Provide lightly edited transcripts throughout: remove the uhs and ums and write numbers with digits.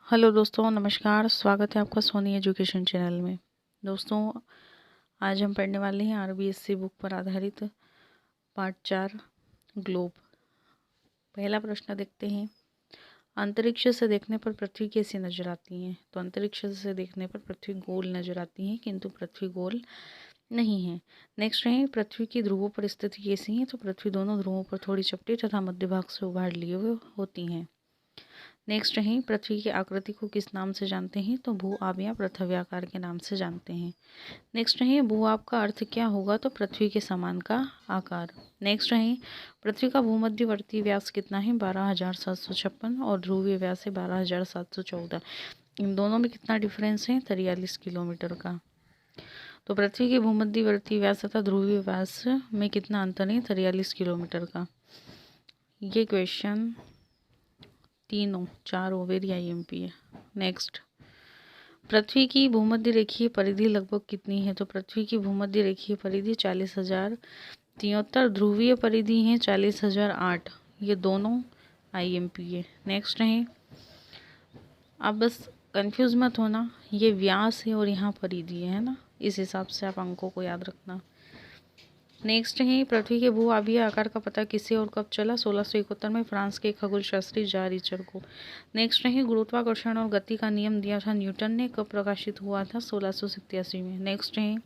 Hello दोस्तों, नमस्कार। स्वागत है आपका सोनी एजुकेशन चैनल में। दोस्तों, आज हम पढ़ने वाले हैं आरबीएससी बुक पर आधारित पार्ट 4 ग्लोब। पहला प्रश्न देखते हैं। अंतरिक्ष से देखने पर पृथ्वी कैसी नजर आती है? तो अंतरिक्ष से देखने पर पृथ्वी गोल नजर आती है, किंतु पृथ्वी गोल नहीं है। नेक्स्ट है, पृथ्वी की ध्रुवों पर स्थिति कैसी है? तो पृथ्वी दोनों ध्रुवों पर थोड़ी चपटी तथा मध्य भाग से उभार लिए हुए होती हैं। नेक्स्ट है, पृथ्वी की आकृति को किस नाम से जानते हैं? तो भू आब या पृथ्वी आकार के नाम से जानते हैं। नेक्स्ट है, भू आब का अर्थ क्या होगा? तो पृथ्वी के समान का आकार। नेक्स्ट है, पृथ्वी का भूमध्यवर्ती व्यास कितना है? 12,756 और ध्रुवीय व्यास है 12,714। इन दोनों में कितना डिफरेंस है? 43 किलोमीटर का। तो पृथ्वी के भूमध्यवर्ती व्यास तथा ध्रुवीय व्यास में कितना अंतर है? 43 किलोमीटर का। ये क्वेश्चन चारों वेरी IMP है। नेक्स्ट, पृथ्वी की भूमध्य रेखीय परिधि लगभग कितनी है? तो पृथ्वी की भूमध्य रेखीय परिधि 40,073। ध्रुवीय परिधि है 40,008। ये दोनों IMP है। नेक्स्ट है, आप बस कंफ्यूज मत होना, ये व्यास है और यहाँ परिधि है ना, इस हिसाब से आप अंकों को याद रखना। नेक्स्ट है, पृथ्वी के भू आबीय आकार का पता किसे और कब चला? 1671 में फ्रांस के खगोल शास्त्री जॉन रीचर को। नेक्स्ट है, गुरुत्वाकर्षण और गति का नियम दिया था न्यूटन ने, कब प्रकाशित हुआ था? 1687 में। नेक्स्ट है,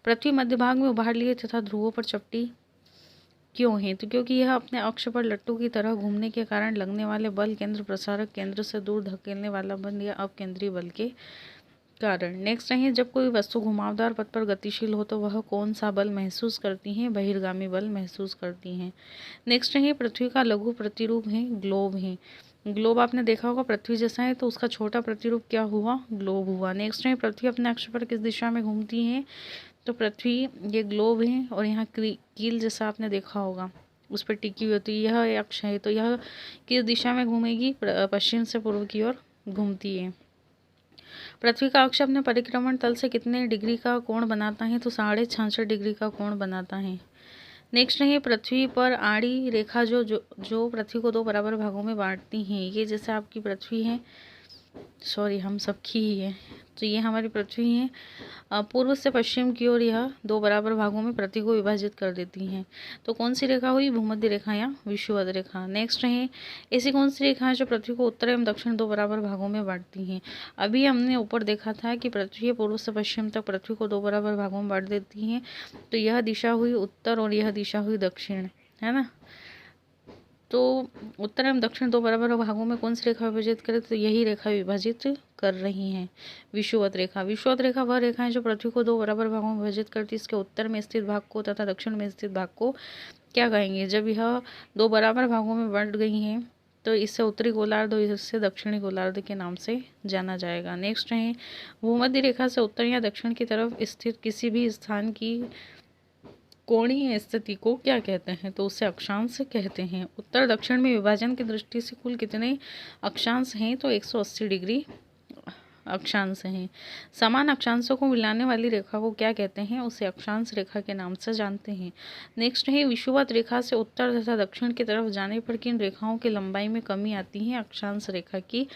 पृथ्वी मध्य भाग में उभार लिए तथा ध्रुवों पर चपटी क्यों है? तो क्योंकि यह अपने अक्ष पर लट्टू की तरह घूमने के कारण लगने वाले बल केंद्र प्रसारक केंद्र से दूर धकेलने वाला बल या अपकेंद्री बल के कारण। नेक्स्ट है, जब कोई वस्तु घुमावदार पथ पर गतिशील हो तो वह कौन सा बल महसूस करती है? बहिर्गामी बल महसूस करती हैं। नेक्स्ट है, पृथ्वी का लघु प्रतिरूप है ग्लोब है। ग्लोब आपने देखा होगा पृथ्वी जैसा है, तो उसका छोटा प्रतिरूप क्या हुआ? ग्लोब हुआ। नेक्स्ट है, पृथ्वी अपने अक्ष पर किस दिशा में घूमती है? तो पृथ्वी ये ग्लोब है और यहाँ कील जैसा आपने देखा होगा, उस पर टिकी हुई होती है। यह अक्ष है, तो यह किस दिशा में घूमेगी? पश्चिम से पूर्व की ओर घूमती है। पृथ्वी का अक्ष अपने परिक्रमण तल से कितने डिग्री का कोण बनाता है? तो 66.5 डिग्री का कोण बनाता है। नेक्स्ट है, पृथ्वी पर आड़ी रेखा जो पृथ्वी को 2 बराबर भागों में बांटती हैं। ये जैसे आपकी पृथ्वी है, सॉरी हम सबकी ही है, तो ये हमारी पृथ्वी है। पूर्व से पश्चिम की ओर यह 2 बराबर भागों में पृथ्वी को विभाजित कर देती हैं। तो कौन सी रेखा हुई? भूमध्य रेखा या विषुवत रेखा। नेक्स्ट है, ऐसी कौन सी रेखा है जो पृथ्वी को उत्तर एवं दक्षिण 2 बराबर भागों में बांटती हैं? अभी हमने ऊपर देखा था कि पृथ्वी पूर्व से पश्चिम तक पृथ्वी को 2 बराबर भागों में बांट देती हैं। तो यह दिशा हुई उत्तर और यह दिशा हुई दक्षिण, है ना। तो उत्तर एवं दक्षिण 2 बराबर भागों में कौन सी रेखा विभाजित करे? तो यही रेखा विभाजित कर रही हैं, विषुवत रेखा। विषुवत रेखा वह रेखा है जो पृथ्वी को 2 बराबर भागों में विभाजित करती है। इसके उत्तर में स्थित भाग को तथा दक्षिण में स्थित भाग को क्या कहेंगे? जब यह 2 बराबर भागों में बंट गई हैं तो इससे उत्तरी गोलार्ध और इससे दक्षिणी गोलार्ध के नाम से जाना जाएगा। नेक्स्ट है, भूमध्य रेखा से उत्तर या दक्षिण की तरफ स्थित किसी भी स्थान की कोणीय स्थिति को क्या कहते हैं? तो उसे अक्षांश कहते हैं। उत्तर दक्षिण में विभाजन की दृष्टि से कुल कितने अक्षांश हैं? तो 180 डिग्री अक्षांश हैं। समान अक्षांशों को मिलाने वाली रेखा को क्या कहते हैं? उसे अक्षांश रेखा के नाम से जानते हैं। नेक्स्ट है, विषुवत रेखा से उत्तर तथा दक्षिण की तरफ जाने पर किन रेखाओं की लंबाई में कमी आती है? अक्षांश रेखा की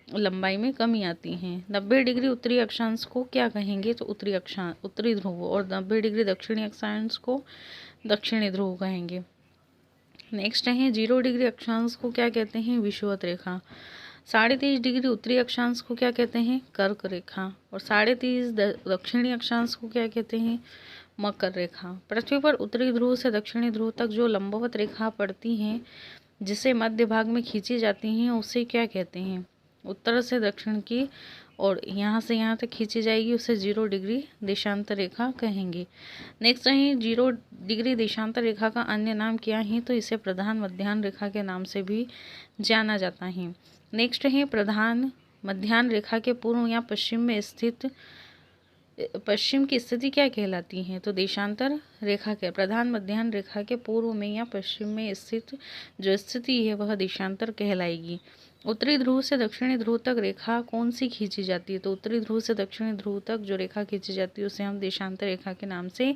लंबाई में कमी आती है। 90 डिग्री उत्तरी अक्षांश को क्या कहेंगे? तो उत्तरी ध्रुव, और 90 डिग्री दक्षिणी अक्षांश को दक्षिणी ध्रुव कहेंगे। नेक्स्ट है, 0 डिग्री अक्षांश को क्या कहते हैं? विषुवत रेखा। 23.5 डिग्री उत्तरी अक्षांश को क्या कहते हैं? कर्क रेखा। और 30.5 दक्षिणी अक्षांश को क्या कहते हैं? मकर रेखा। पृथ्वी पर उत्तरी ध्रुव से दक्षिणी ध्रुव तक जो लंबवत रेखा पड़ती हैं, जिसे मध्य भाग में खींची जाती हैं, उसे क्या कहते हैं? उत्तर से दक्षिण की और यहाँ से यहाँ तक खींची जाएगी, उसे 0 डिग्री देशांतर रेखा कहेंगे। नेक्स्ट है, 0 डिग्री देशांतर रेखा का अन्य नाम क्या है? तो इसे प्रधान मध्याह्न रेखा के नाम से भी जाना जाता है। नेक्स्ट है, प्रधान मध्याह्न रेखा के पूर्व या पश्चिम में स्थित पश्चिम की स्थिति क्या कहलाती है? तो देशांतर रेखा के प्रधान मध्याह्न रेखा के पूर्व में या पश्चिम में स्थित जो स्थिति है वह देशांतर कहलाएगी। उत्तरी ध्रुव से दक्षिणी ध्रुव तक रेखा कौन सी खींची जाती है? तो उत्तरी ध्रुव से दक्षिणी ध्रुव तक जो रेखा खींची जाती है उसे हम देशांतर रेखा के नाम से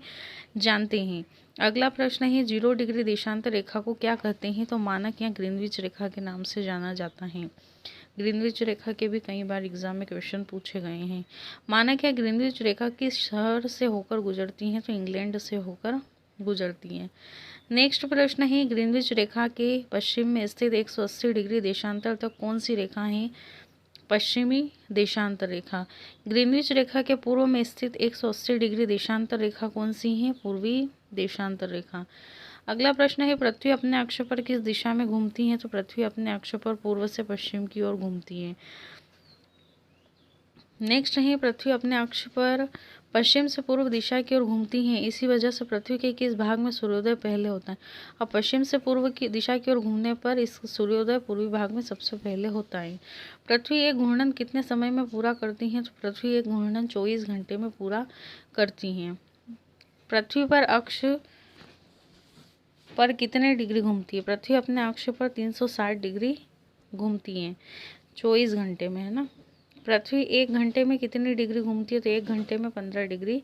जानते हैं। अगला प्रश्न है 0 डिग्री देशांतर रेखा को क्या कहते हैं? तो मानक या ग्रीनविच रेखा के नाम से जाना जाता है। ग्रीनविच रेखा के भी कई बार एग्जाम में क्वेश्चन पूछे गए हैं। मानक या ग्रीनविच रेखा किस शहर से होकर गुजरती हैं? तो इंग्लैंड से होकर गुजरती हैं। नेक्स्ट प्रश्न है ग्रीनविच रेखा के पश्चिम में स्थित 180 डिग्री देशांतर तक कौन सी रेखा है? पश्चिमी देशांतर रेखा। ग्रीनविच रेखा के पूर्व में स्थित 180 डिग्री देशांतर रेखा कौन सी है? पूर्वी देशांतर रेखा। अगला प्रश्न है पृथ्वी अपने अक्ष पर किस दिशा में घूमती है? तो पृथ्वी अपने अक्ष पर पूर्व से पश्चिम की ओर घूमती है। नेक्स्ट है पृथ्वी अपने अक्ष पर पश्चिम से पूर्व दिशा की ओर घूमती है, इसी वजह से पृथ्वी के किस भाग में सूर्योदय पहले होता है? अब पश्चिम से पूर्व की दिशा की ओर घूमने पर इस सूर्योदय पूर्वी भाग में सबसे पहले होता है। पृथ्वी एक घूर्णन कितने समय में पूरा करती है? तो पृथ्वी एक घूर्णन 24 घंटे में पूरा करती है। पृथ्वी पर अक्ष पर कितने डिग्री घूमती है? पृथ्वी अपने अक्ष पर 360 डिग्री घूमती है 24 घंटे में, है ना। पृथ्वी 1 घंटे में कितनी डिग्री घूमती है? तो 1 घंटे में 15 डिग्री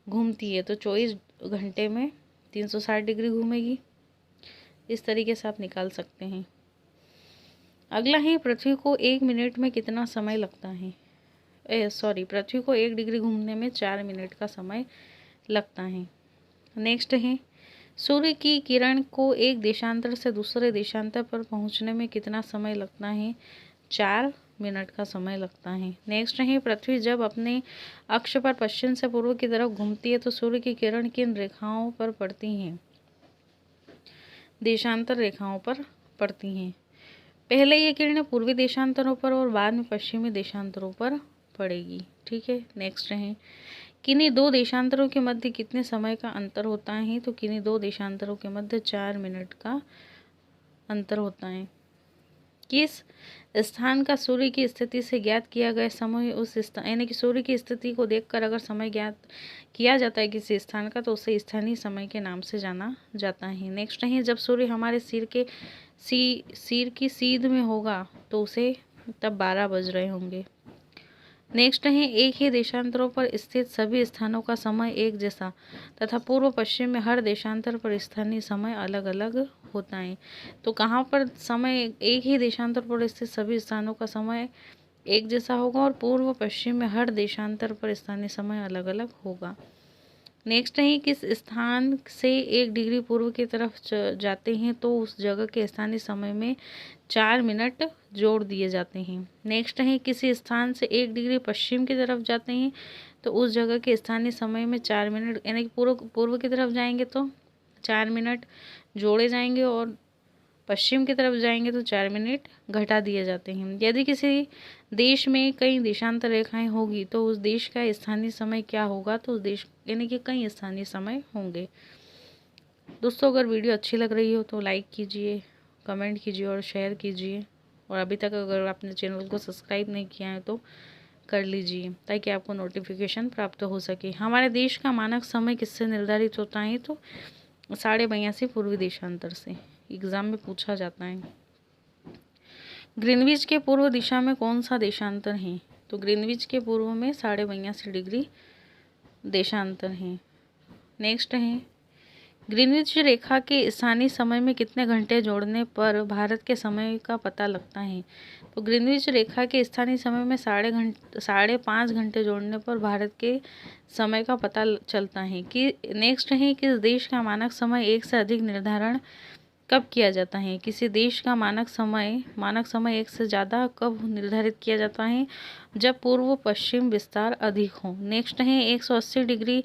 घूमती है, तो 24 घंटे में 360 डिग्री घूमेगी। इस तरीके से आप निकाल सकते हैं। अगला है पृथ्वी को 1 मिनट में कितना समय लगता है? पृथ्वी को 1 डिग्री घूमने में 4 मिनट का समय लगता है। नेक्स्ट है सूर्य की किरण को एक देशांतर से दूसरे देशांतर पर पहुंचने में कितना समय लगता है? 4 मिनट का समय लगता है। नेक्स्ट है पृथ्वी जब अपने अक्ष पर पश्चिम से पूर्व की तरफ घूमती है तो सूर्य की किरण किन रेखाओं पर पड़ती हैं? देशांतर रेखाओं पर पड़ती हैं। पहले ये किरणें पूर्वी देशांतरों पर और बाद में पश्चिमी देशांतरों पर पड़ेगी। ठीक है। नेक्स्ट है किन्हीं 2 देशांतरों के मध्य कितने समय का अंतर होता है? तो किन्हीं 2 देशांतरों के मध्य 4 मिनट का अंतर होता है। किस स्थान का सूर्य की स्थिति से ज्ञात किया गया समय उस स्थान यानी कि सूर्य की स्थिति को देखकर अगर समय ज्ञात किया जाता है किसी स्थान का तो उसे स्थानीय समय के नाम से जाना जाता है। नेक्स्ट है जब सूर्य हमारे सिर की सीध में होगा तो उसे तब 12 बज रहे होंगे। नेक्स्ट है एक ही देशांतरों पर स्थित सभी स्थानों का समय एक जैसा तथा पूर्व पश्चिम में हर देशांतर पर स्थानीय समय अलग अलग होता है। तो कहाँ पर समय एक ही देशांतर पर स्थित सभी स्थानों का समय एक जैसा होगा और पूर्व पश्चिम में हर देशांतर पर स्थानीय समय अलग अलग होगा। नेक्स्ट है किस स्थान से 1 डिग्री पूर्व की तरफ जाते हैं तो उस जगह के स्थानीय समय में 4 मिनट जोड़ दिए जाते हैं। नेक्स्ट है किसी स्थान से 1 डिग्री पश्चिम की तरफ जाते हैं तो उस जगह के स्थानीय समय में 4 मिनट यानी कि पूर्व की तरफ जाएंगे तो 4 मिनट जोड़े जाएंगे और पश्चिम की तरफ जाएंगे तो 4 मिनट घटा दिए जाते हैं। यदि किसी देश में कई देशांतर रेखाएं होगी तो उस देश का स्थानीय समय क्या होगा? तो उस देश यानी कि कई स्थानीय समय होंगे। दोस्तों अगर वीडियो अच्छी लग रही हो तो लाइक कीजिए, कमेंट कीजिए और शेयर कीजिए। और अभी तक अगर आपने चैनल को सब्सक्राइब नहीं किया है तो कर लीजिए ताकि आपको नोटिफिकेशन प्राप्त हो सके। हमारे देश का मानक समय किससे निर्धारित होता है? तो 82.5 पूर्वी देशांतर से एग्जाम में पूछा जाता है। ग्रीनविच के पूर्व दिशा में कौन सा देशांतर है? तो ग्रीनविच के पूर्व में 82.5 डिग्री देशांतर है। नेक्स्ट है ग्रीनविच रेखा के स्थानीय समय में कितने घंटे जोड़ने पर भारत के समय का पता लगता है? तो ग्रीनविच रेखा के स्थानीय समय में 5.5 घंटे जोड़ने पर भारत के समय का पता चलता है। कि नेक्स्ट है किस देश का मानक समय 1 से अधिक निर्धारण कब किया जाता है? किसी देश का मानक समय 1 से ज़्यादा कब निर्धारित किया जाता है? जब पूर्व पश्चिम विस्तार अधिक हो। नेक्स्ट है 180 डिग्री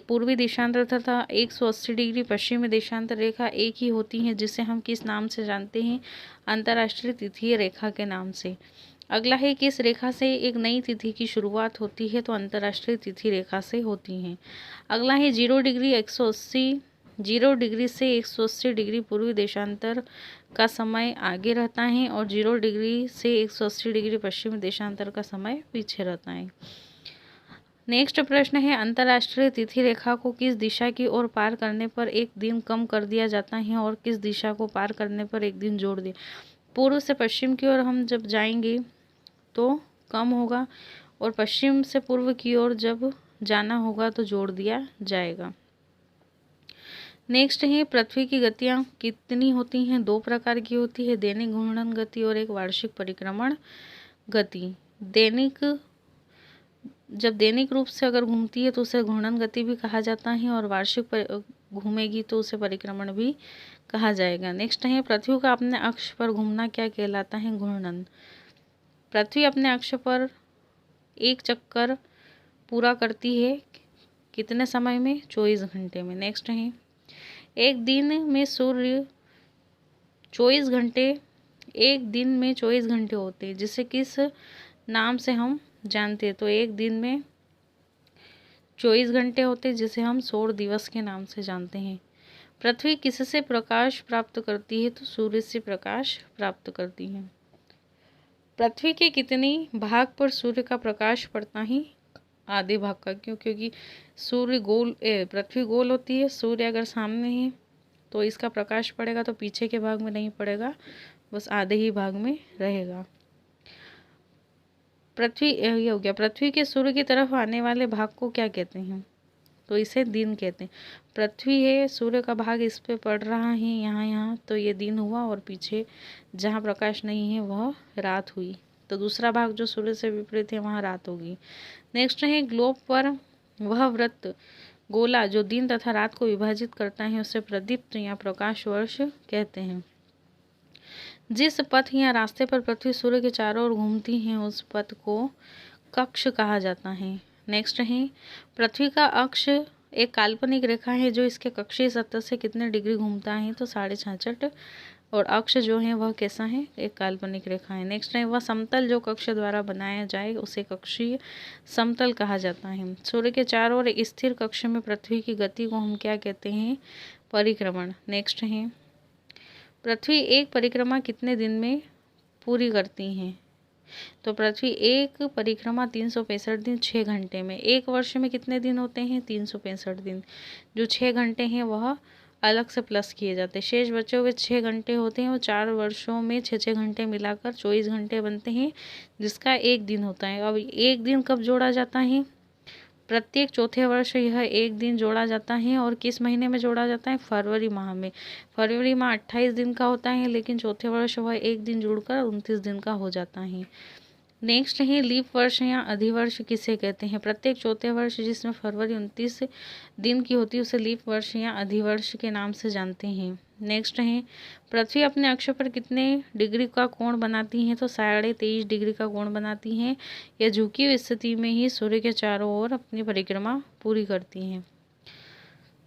पूर्वी देशांतर तथा 180 डिग्री पश्चिमी देशांतर रेखा एक ही होती है जिसे हम किस नाम से जानते हैं? अंतर्राष्ट्रीय तिथि रेखा के नाम से। अगला है किस रेखा से एक नई तिथि की शुरुआत होती है? तो अंतर्राष्ट्रीय तिथि रेखा से होती है। अगला है 0 डिग्री से 180 डिग्री पूर्वी देशांतर का समय आगे रहता है और 0 डिग्री से 180 डिग्री पश्चिमी देशांतर का समय पीछे रहता है। नेक्स्ट प्रश्न है अंतर्राष्ट्रीय तिथि रेखा को किस दिशा की ओर पार करने पर एक दिन कम कर दिया जाता है और किस दिशा को पार करने पर एक दिन जोड़ दिया? पूर्व से पश्चिम की ओर हम जब जाएंगे तो कम होगा और पश्चिम से पूर्व की ओर जब जाना होगा तो जोड़ दिया जाएगा। नेक्स्ट है पृथ्वी की गतियाँ कितनी होती हैं? 2 प्रकार की होती है, दैनिक घूर्णन गति और एक वार्षिक परिक्रमण गति। जब दैनिक रूप से अगर घूमती है तो उसे घूर्णन गति भी कहा जाता है, और वार्षिक घूमेगी तो उसे परिक्रमण भी कहा जाएगा। नेक्स्ट है पृथ्वी का अपने अक्ष पर घूमना क्या कहलाता है? घूर्णन। पृथ्वी अपने अक्ष पर एक चक्कर पूरा करती है कितने समय में? 24 घंटे में। नेक्स्ट है एक दिन में सूर्य 24 घंटे, एक दिन में 24 घंटे होते हैं, जिसे किस नाम से हम जानते हैं? तो एक दिन में 24 घंटे होते हैं, जिसे हम सौर दिवस के नाम से जानते हैं। पृथ्वी किससे प्रकाश प्राप्त करती है? तो सूर्य से प्रकाश प्राप्त करती है। पृथ्वी के कितने भाग पर सूर्य का प्रकाश पड़ता है? आधे भाग का। क्यों? क्योंकि पृथ्वी गोल होती है, सूर्य अगर सामने है तो इसका प्रकाश पड़ेगा तो पीछे के भाग में नहीं पड़ेगा, बस आधे ही भाग में रहेगा। ये हो गया। पृथ्वी के सूर्य की तरफ आने वाले भाग को क्या कहते हैं? तो इसे दिन कहते हैं। पृथ्वी है, सूर्य का भाग इस पे पड़ रहा है, यहाँ तो ये दिन हुआ, और पीछे जहाँ प्रकाश नहीं है वह रात हुई। तो दूसरा भाग जो सूर्य से विपरीत है वहाँ रात होगी। नेक्स्ट है ग्लोब पर वह वृत्त गोला जो दिन तथा रात को विभाजित करता है उसे प्रदीप्त या प्रकाश वर्ष कहते हैं। जिस पथ या रास्ते पर पृथ्वी सूर्य के चारों ओर घूमती है उस पथ को कक्ष कहा जाता है। नेक्स्ट है पृथ्वी का अक्ष एक काल्पनिक रेखा है जो इसके कक्षीय सतह से कितने डिग्री घूमता है? तो 66.5। और अक्ष जो है वह कैसा है? एक काल्पनिक रेखा है। नेक्स्ट है वह समतल जो कक्ष द्वारा बनाया जाए उसे कक्षीय समतल कहा जाता है। सूर्य के चारों ओर स्थिर कक्ष में पृथ्वी की गति को हम क्या कहते हैं? परिक्रमण। नेक्स्ट है पृथ्वी एक परिक्रमा कितने दिन में पूरी करती है? तो पृथ्वी एक परिक्रमा 365 दिन 6 घंटे में। एक वर्ष में कितने दिन होते हैं? 365 दिन। जो 6 घंटे हैं वह अलग से प्लस किए जाते हैं। शेष बचे हुए 6 घंटे होते हैं, वो 4 वर्षों में 6 घंटे मिलाकर 24 घंटे बनते हैं, जिसका एक दिन होता है। अब एक दिन कब जोड़ा जाता है? प्रत्येक चौथे वर्ष यह एक दिन जोड़ा जाता है, और किस महीने में जोड़ा जाता है? फरवरी माह में। फरवरी माह 28 दिन का होता है, लेकिन चौथे वर्ष वह एक दिन जुड़कर 29 दिन का हो जाता है। नेक्स्ट है लीप वर्ष या अधिवर्ष किसे कहते हैं? प्रत्येक चौथे वर्ष जिसमें फरवरी 29 दिन की होती है उसे लीप वर्ष या अधिवर्ष के नाम से जानते हैं। नेक्स्ट है पृथ्वी अपने अक्ष पर कितने डिग्री का कोण बनाती है? तो 23.5 डिग्री का कोण बनाती है। यह झुकी हुई स्थिति में ही सूर्य के चारों ओर अपनी परिक्रमा पूरी करती है।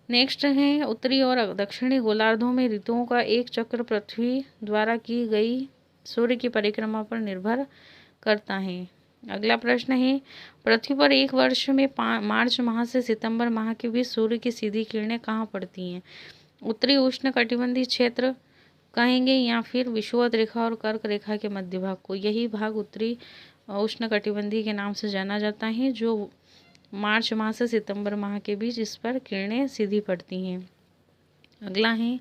नेक्स्ट है उत्तरी और दक्षिणी गोलार्धों में ऋतुओं का एक चक्र पृथ्वी द्वारा की गई सूर्य की परिक्रमा पर निर्भर करता है। अगला प्रश्न है पृथ्वी पर एक वर्ष में मार्च माह से सितंबर माह के बीच सूर्य की सीधी किरणें कहाँ पड़ती हैं? उत्तरी उष्ण कटिबंधीय क्षेत्र कहेंगे या फिर विषुवत रेखा और कर्क रेखा के मध्य भाग को। यही भाग उत्तरी उष्ण कटिबंधीय के नाम से जाना जाता है, जो मार्च माह से सितंबर माह के बीच इस पर किरणें सीधी पड़ती हैं। अगला है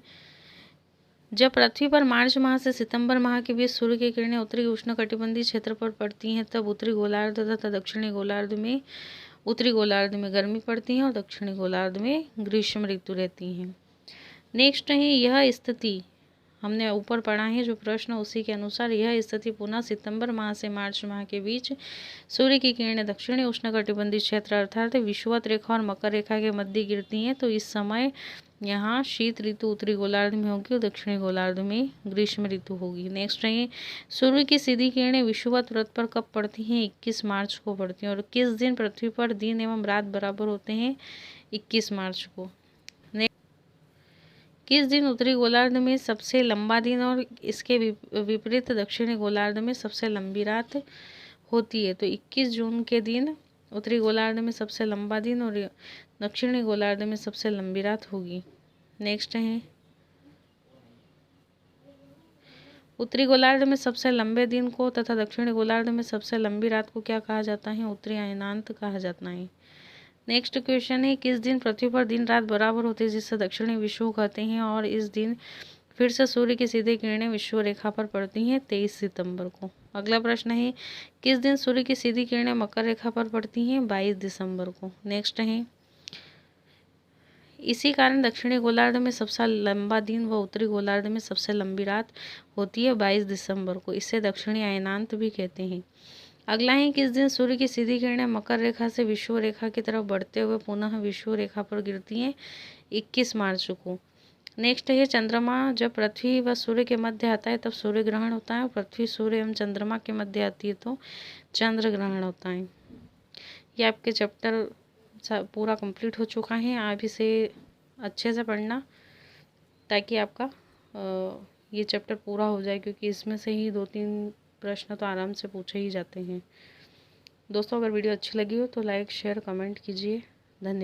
जब पृथ्वी पर मार्च माह से सितंबर माह के बीच सूर्य की किरणें उत्तरी उष्णकटिबंधीय क्षेत्र पर पड़ती हैं तब उत्तरी गोलार्ध तथा दक्षिणी गोलार्ध में उत्तरी गोलार्ध में गर्मी पड़ती है और दक्षिणी गोलार्ध में ग्रीष्म ऋतु रहती है। नेक्स्ट है यह स्थिति हमने ऊपर पढ़ा है जो प्रश्न उसी के अनुसार यह स्थिति पुनः सितंबर माह से मार्च माह के बीच सूर्य की किरणें दक्षिणी उष्णकटिबंधीय क्षेत्र अर्थात विषुवत रेखा और मकर रेखा के मध्य गिरती हैं, तो इस समय यहाँ शीत ऋतु उत्तरी गोलार्ध में होगी और दक्षिणी गोलार्ध में ग्रीष्म ऋतु होगी। नेक्स्ट है सूर्य की सीधी किरणें विषुवत वृत्त पर कब पड़ती हैं? 21 मार्च को पड़ती हैं। और किस दिन पृथ्वी पर दिन एवं रात बराबर होते हैं? 21 मार्च को। किस दिन उत्तरी गोलार्ध में सबसे लंबा दिन और इसके विपरीत दक्षिणी गोलार्ध में सबसे लंबी रात होती है? तो 21 जून के दिन उत्तरी गोलार्ध में सबसे लंबा दिन और दक्षिणी गोलार्ध में सबसे लंबी रात होगी। नेक्स्ट है उत्तरी गोलार्ध में सबसे लंबे दिन को तथा दक्षिणी गोलार्ध में सबसे लंबी रात को क्या कहा जाता है? उत्तरी अयनांत कहा जाता है। नेक्स्ट क्वेश्चन है किस दिन पृथ्वी पर दिन रात बराबर होते हैं जिससे दक्षिणी विषुव कहते हैं और इस दिन फिर से सूर्य की सीधी किरणें विषुव रेखा पर पड़ती हैं? 23 सितंबर को। अगला प्रश्न है किस दिन सूर्य की सीधी किरणें मकर रेखा पर पड़ती हैं? 22 दिसंबर को। नेक्स्ट है इसी कारण दक्षिणी गोलार्ध में सबसे लंबा दिन व उत्तरी गोलार्ध में सबसे लंबी रात होती है 22 दिसंबर को। इसे दक्षिणी अयनांत भी कहते हैं। अगला है किस दिन सूर्य की सीधी किरणें मकर रेखा से विषुव रेखा की तरफ बढ़ते हुए पुनः विषुव रेखा पर गिरती हैं? 21 मार्च को। नेक्स्ट है चंद्रमा जब पृथ्वी व सूर्य के मध्य आता है तब सूर्य ग्रहण होता है, और पृथ्वी सूर्य एवं चंद्रमा के मध्य आती है तो चंद्र ग्रहण होता है। ये आपके चैप्टर पूरा कंप्लीट हो चुका है। आप इसे अच्छे से पढ़ना ताकि आपका ये चैप्टर पूरा हो जाए, क्योंकि इसमें से ही 2-3 प्रश्न तो आराम से पूछे ही जाते हैं। दोस्तों, अगर वीडियो अच्छी लगी हो तो लाइक शेयर कमेंट कीजिए। धन्यवाद।